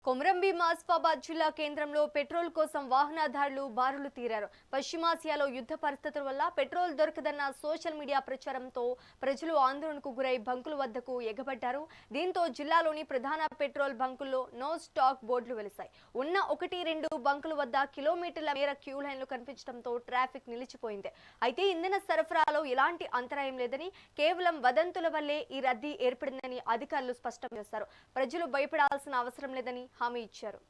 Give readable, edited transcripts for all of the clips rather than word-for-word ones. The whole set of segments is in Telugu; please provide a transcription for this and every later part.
కొమరంభీం ఆసిఫాబాద్ జిల్లా కేంద్రంలో పెట్రోల్ కోసం వాహనదారులు బారులు తీరారు. పశ్చిమాసియాలో యుద్ధ పరిస్థితుల వల్ల పెట్రోల్ దొరకదన్న సోషల్ మీడియా ప్రచారంతో ప్రజలు ఆందోళనకు గురై బంకుల వద్దకు ఎగబడ్డారు. దీంతో జిల్లాలోని ప్రధాన పెట్రోల్ బంకుల్లో నో స్టాక్ బోర్డులు వెలిశాయి. ఉన్న 1-2 బంకుల వద్ద కిలోమీటర్ల మేర క్యూ లైన్లు కనిపించడంతో ట్రాఫిక్ నిలిచిపోయింది. అయితే ఇంధన సరఫరాలో ఎలాంటి అంతరాయం లేదని, కేవలం వదంతుల వల్లే ఈ రద్దీ ఏర్పడిందని అధికారులు స్పష్టం చేశారు. ప్రజలు భయపడాల్సిన అవసరం లేదని హామీ ఇచ్చారు.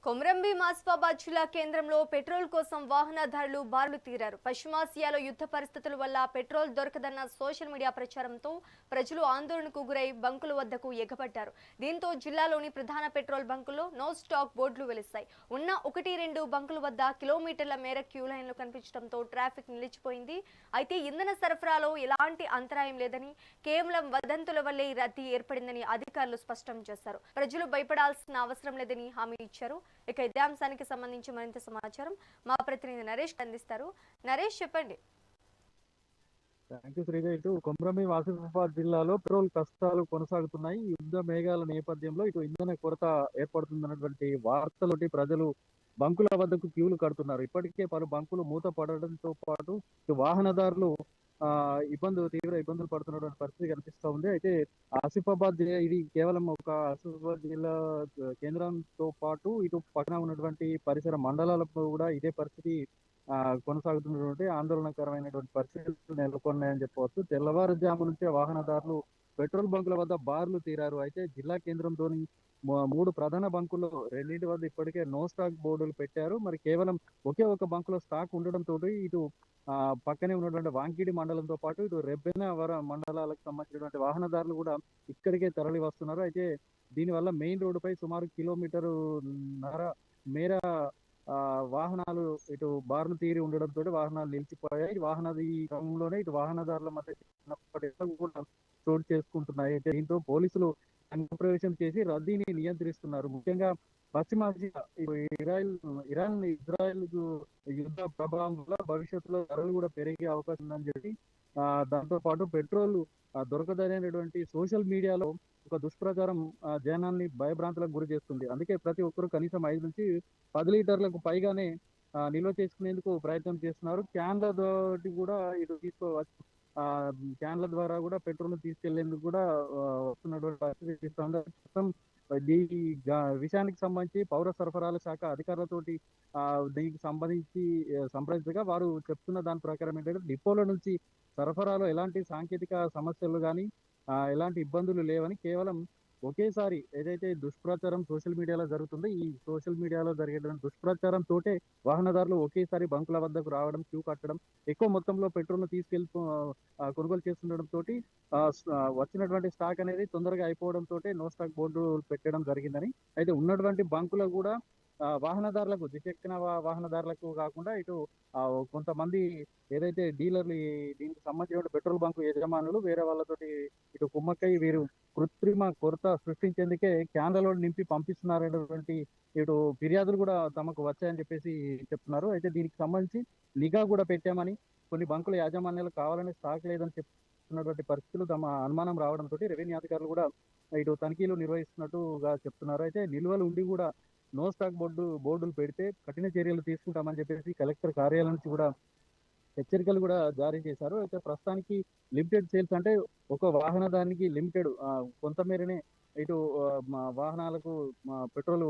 కొమరంభీం ఆసిఫాబాద్ జిల్లా కేంద్రంలో పెట్రోల్ కోసం వాహనదారులు బారులు తీరారు. పశ్చిమాసియాలో యుద్ధ పరిస్థితుల వల్ల పెట్రోల్ దొరకదన్న సోషల్ మీడియా ప్రచారంతో ప్రజలు ఆందోళనకు గురై బంకుల వద్దకు ఎగబడ్డారు. దీంతో జిల్లాలోని ప్రధాన పెట్రోల్ బంకుల్లో నో స్టాక్ బోర్డులు వెలిశాయి. ఉన్న 1-2 బంకుల వద్ద కిలోమీటర్ల మేర క్యూ లైన్లు కనిపించడంతో ట్రాఫిక్ నిలిచిపోయింది. అయితే ఇంధన సరఫరాలో ఎలాంటి అంతరాయం లేదని, కేవలం వదంతుల వల్లే ఈ రద్దీ ఏర్పడిందని అధికారులు స్పష్టం చేశారు. ప్రజలు భయపడాల్సిన అవసరం లేదని హామీ ఇచ్చారు. ఇక ఇదే అంశానికి సంబంధించి మరింత సమాచారం మా ప్రతినిధి నరేష్ అందిస్తారు. నరేష్, చెప్పండి. Thank you Sreeja. ఇటు కొమరంభీం ఆసిఫాబాద్ జిల్లాలో పెట్రోల్ కష్టాలు కొనసాగుతున్నాయి. యుద్ధ మేఘాల నేపథ్యంలో ఇటు ఇంధన కొరత ఏర్పడుతుందన్నటువంటి వార్తలతోటి ప్రజలు బంకుల వద్దకు క్యూలు కడుతున్నారు. ఇప్పటికే పలు బంకులు మూత పడడంతో పాటు ఇటు వాహనదారులు తీవ్ర ఇబ్బందులు పడుతున్నటువంటి పరిస్థితి కనిపిస్తూ ఉంది. అయితే ఆసిఫాబాద్ ఇది కేవలం ఒక ఆసిఫాబాద్ జిల్లా కేంద్రంతో పాటు ఇటు పక్కన ఉన్నటువంటి పరిసర మండలాలకు కూడా ఇదే పరిస్థితి కొనసాగుతున్నటువంటి ఆందోళనకరమైనటువంటి పరిస్థితులు నెలకొన్నాయని చెప్పవచ్చు. తెల్లవారుజాము నుంచే వాహనదారులు పెట్రోల్ బంకుల వద్ద బార్లు తీరారు. అయితే జిల్లా కేంద్రంలోని 3 ప్రధాన బంకుల్లో 2 వద్ద ఇప్పటికే నో స్టాక్ బోర్డులు పెట్టారు. మరి కేవలం ఒకే ఒక బంకులో స్టాక్ ఉండడంతో ఇటు పక్కనే ఉన్నటువంటి వాంకిడి మండలంతో పాటు ఇటు రెబ్బెనవర మండలాలకు సంబంధించినటువంటి వాహనదారులు కూడా ఇక్కడికే తరలి వస్తున్నారు. అయితే దీనివల్ల మెయిన్ రోడ్డుపై సుమారు కిలోమీటరున్నర మేర వాహనాలు ఇటు బార్లు తీరి ఉండడంతో వాహనాలు నిలిచిపోయాయి. ఈ క్రమంలోనే ఇటు వాహనదారుల మధ్య కూడా చోటు చేసుకుంటున్నాయి. అయితే దీంతో పోలీసులు ప్రవేశం చేసి రద్దీని నియంత్రిస్తున్నారు. ముఖ్యంగా పశ్చిమాసియా ఇజ్రాయెల్ యుద్ధ ప్రభావం వల్ల భవిష్యత్తులో ధరలు కూడా పెరిగే అవకాశం ఉందని చెప్పి దాంతో పాటు పెట్రోల్ దొరకదనేటువంటి సోషల్ మీడియాలో ఒక దుష్ప్రచారం జనాన్ని భయభ్రాంతులకు గురి చేస్తుంది. అందుకే ప్రతి ఒక్కరు కనీసం 5-10 లీటర్లకు పైగానే నిల్వ చేసుకునేందుకు ప్రయత్నం చేస్తున్నారు. క్యాన్ల తోటి కూడా ఇటు క్యాన్ల ద్వారా కూడా పెట్రోల్ తీసుకెళ్లేందుకు కూడా వస్తున్నటువంటి పరిస్థితి ప్రస్తుతం. ఈ విషయానికి సంబంధించి పౌర సరఫరాల శాఖ అధికారులతోటి దీనికి సంబంధించి సంప్రదించగా వారు చెప్తున్న దాని ప్రకారం ఏంటంటే డిపోల నుంచి సరఫరాలో ఎలాంటి సాంకేతిక సమస్యలు కానీ ఎలాంటి ఇబ్బందులు లేవని, కేవలం ఒకేసారి ఏదైతే దుష్ప్రచారం సోషల్ మీడియాలో జరుగుతుందో ఈ సోషల్ మీడియాలో జరిగేటువంటి దుష్ప్రచారం తోటే వాహనదారులు ఒకేసారి బంకుల వద్దకు రావడం, క్యూ కట్టడం, ఎక్కువ మొత్తంలో పెట్రోల్ కొనుగోలు చేస్తుండడం తోటి వచ్చినటువంటి స్టాక్ అనేది తొందరగా అయిపోవడం తోటే నో స్టాక్ బోర్డు పెట్టడం జరిగిందని. అయితే ఉన్నటువంటి బంకులు కూడా వాహనదారులకు ద్విచక్ర వాహనదారులకు కాకుండా ఇటు కొంతమంది ఏదైతే డీలర్లు దీనికి సంబంధించిన పెట్రోల్ బంకు యజమానులు వేరే వాళ్ళతోటి ఇటు కుమ్మక్కై వీరు కృత్రిమ కొరత సృష్టించేందుకే క్యాన్లలో నింపి పంపిస్తున్నారనేటువంటి ఇటు ఫిర్యాదులు కూడా తమకు వచ్చాయని చెప్పేసి చెప్తున్నారు. అయితే దీనికి సంబంధించి నిఘా కూడా పెట్టామని, కొన్ని బంకుల యాజమాన్యాలు కావాలని స్టాక్ లేదని చెప్తున్నటువంటి పరిస్థితులు తమ అనుమానం రావడంతో రెవెన్యూ అధికారులు కూడా ఇటు తనిఖీలు నిర్వహిస్తున్నట్టుగా చెప్తున్నారు. అయితే నిల్వలు ఉండి కూడా నో స్టాక్ బోర్డులు పెడితే కఠిన చర్యలు తీసుకుంటామని చెప్పేసి కలెక్టర్ కార్యాలయం నుంచి కూడా హెచ్చరికలు కూడా జారీ చేశారు. అయితే ప్రస్తుతానికి లిమిటెడ్ సేల్స్ అంటే ఒక వాహనదానికి లిమిటెడ్ కొంతమేరనే ఇటు వాహనాలకు పెట్రోల్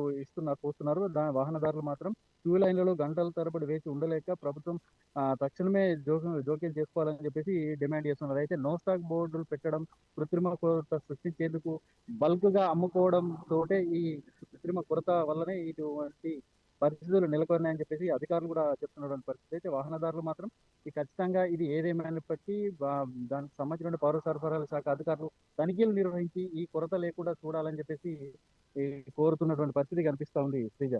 పోస్తున్నారు. వాహనదారులు మాత్రం క్యూ లైన్లలో గంటల తరబడి వేచి ఉండలేక ప్రభుత్వం తక్షణమే జోక్యం చేసుకోవాలని చెప్పేసి డిమాండ్ చేస్తున్నారు. అయితే నో స్టాక్ బోర్డులు పెట్టడం, కృత్రిమ కొరత సృష్టించేందుకు బల్క్ గా అమ్ముకోవడం తోటే ఈ కృత్రిమ కొరత వల్లనే ఇటువంటి పరిస్థితులు నెలకొన్నాయని చెప్పేసి అధికారులు కూడా చెప్తున్నటువంటి పరిస్థితి. అయితే వాహనదారులు మాత్రం ఖచ్చితంగా ఇది ఏదేమైనప్పటికీ దానికి సంబంధించిన పౌర సరఫరాల శాఖ అధికారులు తనిఖీలు నిర్వహించి ఈ కొరత లేకుండా చూడాలని చెప్పేసి కోరుతున్నటువంటి పరిస్థితి కనిపిస్తా ఉంది. Sreeja,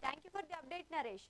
thank you for the update Naresh.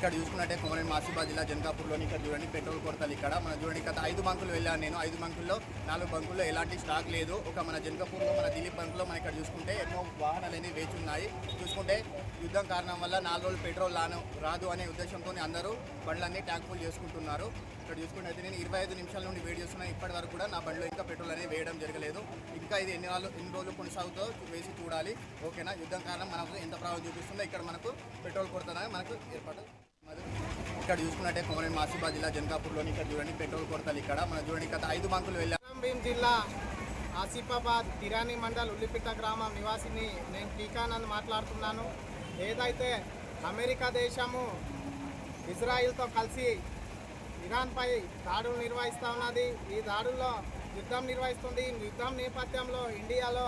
ఇక్కడ చూసుకున్నట్టే కొమరం ఆసిఫాబాద్ జిల్లా జనకాపూర్లోని ఇక్కడ చూడండి పెట్రోల్ కొరతలు ఇక్కడ మనం చూడండి గత 5 బంకులు వెళ్ళాను నేను 5 బంకుల్లో 4 బంకుల్లో ఎలాంటి స్టాక్ లేదు. ఒక మన జనకాపూర్లో మన దిలీప్ బంకులో మనం ఇక్కడ చూసుకుంటే ఎన్నో వాహనాలు అనేవి వేచి ఉన్నాయి. చూసుకుంటే యుద్ధం కారణం వల్ల 4 రోజులు పెట్రోల్ రాదు అనే ఉద్దేశంతో అందరూ బండ్లన్నీ ట్యాంక్ ఫుల్ చేసుకుంటున్నారు. ఇక్కడ చూసుకుంటే అయితే నేను 25 నిమిషాల నుండి వెయిట్ చేస్తున్నాను. ఇప్పటి వరకు కూడా నా బండిలో ఇంకా పెట్రోల్ అనేది వేయడం జరగలేదు. ఇంకా ఇది ఎన్ని రోజులు కొనసాగుతో వేసి చూడాలి. ఓకేనా, యుద్ధం కారణం మనకు ఎంత ప్రభావం చూపిస్తుందో ఇక్కడ మనకు పెట్రోల్ కొరత మనకు ఏర్పాటు. ఇక్కడ చూసుకున్నట్టే కొమరం ఆసిఫాబాద్ జిల్లా జనకాపూర్లోని ఇక్కడ చూడండి పెట్రోల్ కొరతలు ఇక్కడ మనం చూడండి గత 5 బంకులు వెళ్ళాను. భీం జిల్లా ఆసిఫాబాద్ తిరాని మండల్ ఉల్లిపిట్ట గ్రామం నివాసిని నేను టీకానంద్ మాట్లాడుతున్నాను. ఏదైతే అమెరికా దేశము ఇజ్రాయిల్తో కలిసి ఇరాన్పై దాడులు నిర్వహిస్తూ ఉన్నది. ఈ దాడుల్లో యుద్ధం నిర్వహిస్తుంది. ఈ యుద్ధం నేపథ్యంలో ఇండియాలో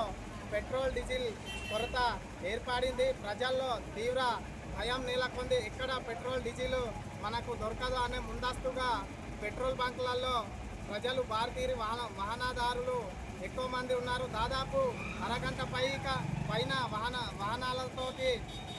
పెట్రోల్ డీజిల్ కొరత ఏర్పడింది. ప్రజల్లో తీవ్ర భయం నెలకొంది. ఎక్కడ పెట్రోల్ డీజిల్ మనకు దొరకదు అనే ముందస్తుగా పెట్రోల్ బంకులలో ప్రజలు భారతీయ వాహనదారులు ఎక్కువ మంది ఉన్నారు. దాదాపు అరగంట పైన వాహనాలతోటి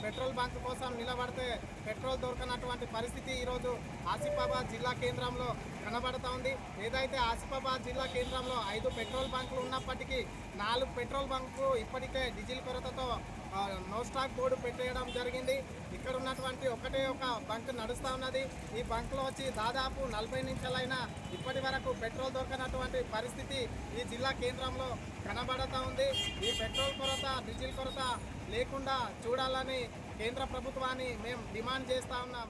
పెట్రోల్ బంక్ కోసం నిలబడితే పెట్రోల్ దొరకనటువంటి పరిస్థితి ఈరోజు ఆసిఫాబాద్ జిల్లా కేంద్రంలో కనబడుతూ ఉంది. ఏదైతే ఆసిఫాబాద్ జిల్లా కేంద్రంలో 5 పెట్రోల్ బంకులు ఉన్నప్పటికీ 4 పెట్రోల్ బంకు ఇప్పటికే డీజిల్ కొరతతో నో స్టాక్ బోర్డు పెట్టేయడం జరిగింది. ఇక్కడ ఉన్నటువంటి ఒకటే ఒక బంక్ నడుస్తూ ఉన్నది. ఈ బంక్లో వచ్చి దాదాపు 40 నిమిషాలైనా ఇప్పటి వరకు పెట్రోల్ దొరకనటువంటి పరిస్థితి ఈ జిల్లా కేంద్రంలో కనబడుతూ ఉంది. ఈ పెట్రోల్ కొరత డీజిల్ కొరత లేకుండా చూడాలని కేంద్ర ప్రభుత్వాన్ని మేము డిమాండ్ చేస్తూ ఉన్నాం.